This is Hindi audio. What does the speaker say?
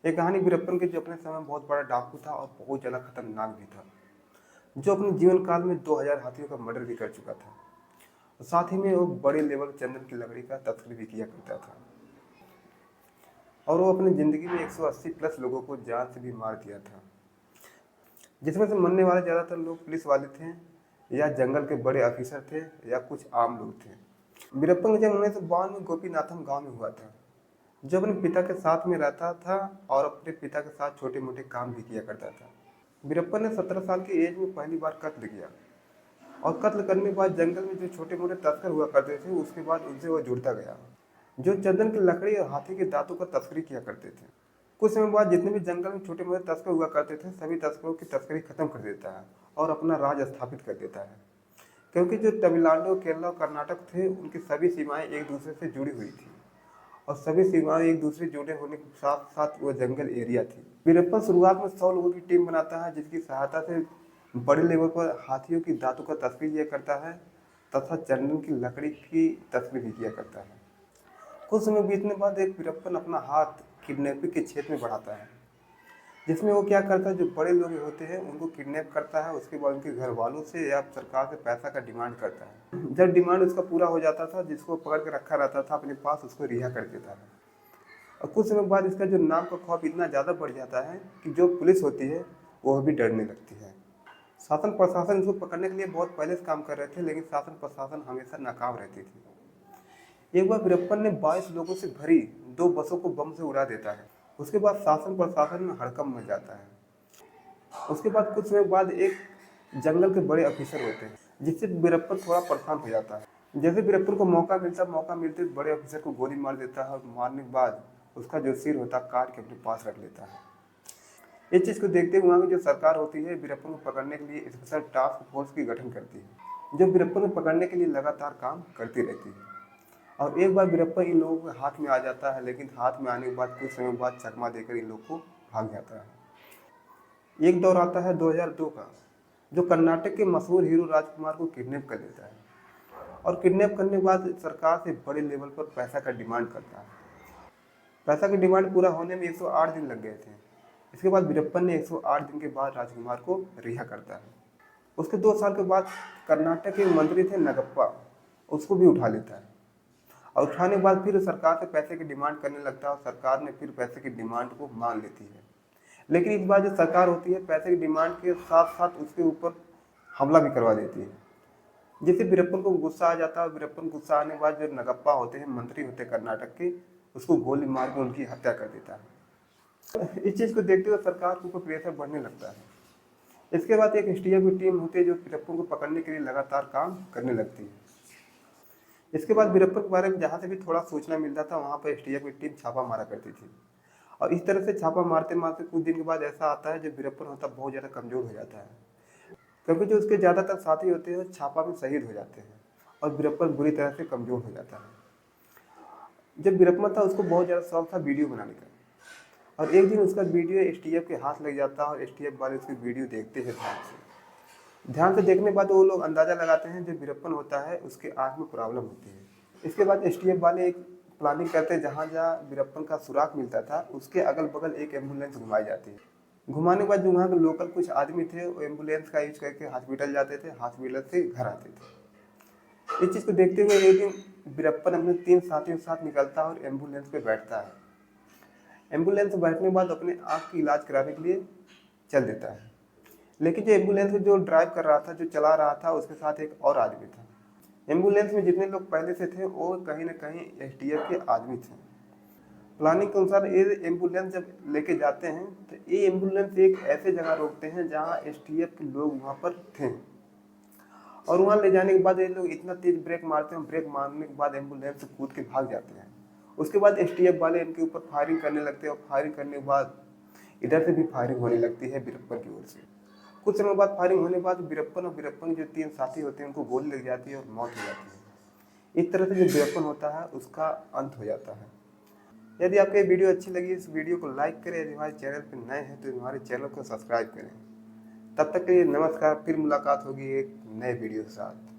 ये कहानी वीरप्पन के जो अपने समय में बहुत बड़ा डाकू था और बहुत ज़्यादा खतरनाक भी था, जो अपने जीवन काल में 2000 हाथियों का मर्डर भी कर चुका था। और साथ ही में वो बड़े लेवल चंदन की लकड़ी का तस्करी भी किया करता था और वो अपनी ज़िंदगी में 180 प्लस लोगों को जान से भी मार दिया था, जिसमें से मरने वाले ज़्यादातर लोग पुलिस वाले थे या जंगल के बड़े ऑफिसर थे या कुछ आम लोग थे। वीरप्पन का जन्म 1952 में गोपीनाथम गांव में हुआ था, जो अपने पिता के साथ में रहता था और अपने पिता के साथ छोटे मोटे काम भी किया करता था। वीरप्पन ने 17 साल की एज में पहली बार कत्ल किया और कत्ल करने के बाद जंगल में जो छोटे मोटे तस्कर हुआ करते थे उसके बाद उनसे वह जुड़ता गया, जो चंदन की लकड़ी और हाथी के दांतों का तस्करी किया करते थे। कुछ समय बाद जितने भी जंगल में छोटे मोटे तस्कर हुआ करते थे सभी तस्करों की तस्करी खत्म कर देता है और अपना राज स्थापित कर देता है, क्योंकि जो तमिलनाडु, केरला और कर्नाटक थे उनकी सभी सीमाएं एक दूसरे से जुड़ी हुई थी और सभी सीमाएं एक दूसरे जुड़े होने के साथ साथ वो जंगल एरिया थी। वीरप्पन शुरुआत में 100 लोगों की टीम बनाता है, जिसकी सहायता से बड़े लेवल पर हाथियों की दांतों का तस्करी किया करता है तथा चंदन की लकड़ी की तस्करी भी किया करता है। कुछ समय बीतने बाद एक वीरप्पन अपना हाथ किडनैपिंग के क्षेत्र में बढ़ाता है, जिसमें वो क्या करता है, जो बड़े लोग होते हैं उनको किडनैप करता है, उसके बाद उनके घर वालों से या सरकार से पैसा का डिमांड करता है। जब डिमांड उसका पूरा हो जाता था, जिसको पकड़ के रखा रहता था अपने पास, उसको रिहा कर देता है। और कुछ समय बाद इसका जो नाम का खौफ इतना ज़्यादा बढ़ जाता है कि जो पुलिस होती है वह भी डरने लगती है। शासन प्रशासन इसको पकड़ने के लिए बहुत पहले से काम कर रहे थे, लेकिन शासन प्रशासन हमेशा नाकाम रहती थी। एक बार वीरप्पन ने 22 लोगों से भरी 2 बसों को बम से उड़ा देता है। उसके बाद शासन प्रशासन में हड़कंप मच जाता है। उसके बाद कुछ समय बाद एक जंगल के बड़े ऑफिसर होते हैं, जिससे वीरप्पन थोड़ा परेशान हो जाता है। जैसे वीरप्पन को मौका मिलते बड़े ऑफिसर को गोली मार देता है और मारने के बाद उसका जो सिर होता है काट के अपने पास रख लेता है। इस चीज़ को देखते हुए वहाँ की जो सरकार होती है वीरप्पन को पकड़ने के लिए स्पेशल टास्क फोर्स की गठन करती है, जो वीरप्पन को पकड़ने के लिए लगातार काम करती रहती है। और एक बार वीरप्पन इन लोगों के हाथ में आ जाता है, लेकिन हाथ में आने के बाद कुछ समय बाद चकमा देकर इन लोग को भाग जाता है। एक दौर आता है 2002 का, जो कर्नाटक के मशहूर हीरो राजकुमार को किडनैप कर लेता है और किडनैप करने के बाद सरकार से बड़े लेवल पर पैसा का डिमांड करता है। पैसा की डिमांड पूरा होने में 108 दिन लग गए थे। इसके बाद वीरप्पन ने 108 दिन के बाद राजकुमार को रिहा करता है। उसके 2 साल के बाद कर्नाटक के मंत्री थे नगप्पा, उसको भी उठा लेता है और उठाने के बाद फिर सरकार से पैसे की डिमांड करने लगता है और सरकार ने फिर पैसे की डिमांड को मान लेती है। लेकिन इस बार जो सरकार होती है पैसे की डिमांड के साथ साथ उसके ऊपर हमला भी करवा देती है, जिससे वीरप्पन को गुस्सा आ जाता है। वीरप्पन गुस्सा आने के बाद जो नगप्पा होते हैं, मंत्री होते हैं कर्नाटक के, उसको गोली मार के उनकी हत्या कर देता है। इस चीज़ को देखते हुए सरकार के ऊपर प्रेशर बढ़ने लगता है। इसके बाद एक एसटीएफ की टीम होती है जो वीरप्पन को पकड़ने के लिए लगातार काम करने लगती है। इसके बाद वीरप्पन के बारे में जहाँ से भी थोड़ा सूचना मिलता था वहाँ पर एसटीएफ की टीम छापा मारा करती थी और इस तरह से छापा मारते मारते कुछ दिन के बाद ऐसा आता है जब वीरप्पन होता बहुत ज़्यादा कमज़ोर हो जाता है, क्योंकि जो उसके ज़्यादातर साथी होते हैं छापा में शहीद हो जाते हैं और वीरप्पन बुरी तरह से कमज़ोर हो जाता है। जब वीरप्पन था उसको बहुत ज़्यादा शौक था वीडियो बनाने का, और एक दिन उसका वीडियो एसटीएफ के हाथ लग जाता है और एसटीएफ वाले उसकी वीडियो देखते हैं ध्यान से देखने के बाद वो लोग अंदाज़ा लगाते हैं जो वीरप्पन होता है उसके आँख में प्रॉब्लम होती है। इसके बाद एसटीएफ वाले एक प्लानिंग करते हैं, जहाँ जहाँ वीरप्पन का सुराग मिलता था उसके अगल बगल एक एम्बुलेंस घुमाई जाती है। घुमाने के बाद जो वहाँ के लोकल कुछ आदमी थे वो एम्बुलेंस का यूज करके हॉस्पिटल जाते थे, हॉस्पिटल से घर आते थे। इस चीज़ को देखते हुए एक दिन वीरप्पन अपने 3 साथियों के साथ निकलता है और एम्बुलेंस पे बैठता है। एम्बुलेंस बैठने के बाद अपने आँख की इलाज कराने के लिए चल देता है, लेकिन जो एम्बुलेंस जो ड्राइव कर रहा था, जो चला रहा था, उसके साथ एक और आदमी था। एम्बुलेंस में जितने लोग पहले से थे वो कहीं ना कहीं एसटीएफ के आदमी थे। प्लानिंग के अनुसार ये एम्बुलेंस जब लेके जाते हैं तो ये एम्बुलेंस एक ऐसे जगह रोकते हैं जहाँ एसटीएफ के लोग वहाँ पर थे, और वहाँ ले जाने के बाद ये लोग इतना तेज ब्रेक मारते हैं, ब्रेक मारने के बाद एम्बुलेंस से कूद के भाग जाते हैं। उसके बाद एसटीएफ वाले इनके ऊपर फायरिंग करने लगते हैं और फायरिंग करने के बाद इधर से भी फायरिंग होने लगती है वीरप्पन की ओर से। कुछ समय बाद फायरिंग होने के बाद वीरप्पन और वीरप्पन के जो 3 साथी होते हैं उनको गोली लग जाती है और मौत हो जाती है। इस तरह से जो वीरप्पन होता है उसका अंत हो जाता है। यदि आपको ये वीडियो अच्छी लगी इस वीडियो को लाइक करें, यदि हमारे चैनल पर नए हैं तो हमारे चैनल को सब्सक्राइब करें। तब तक के लिए नमस्कार, फिर मुलाकात होगी एक नए वीडियो के साथ।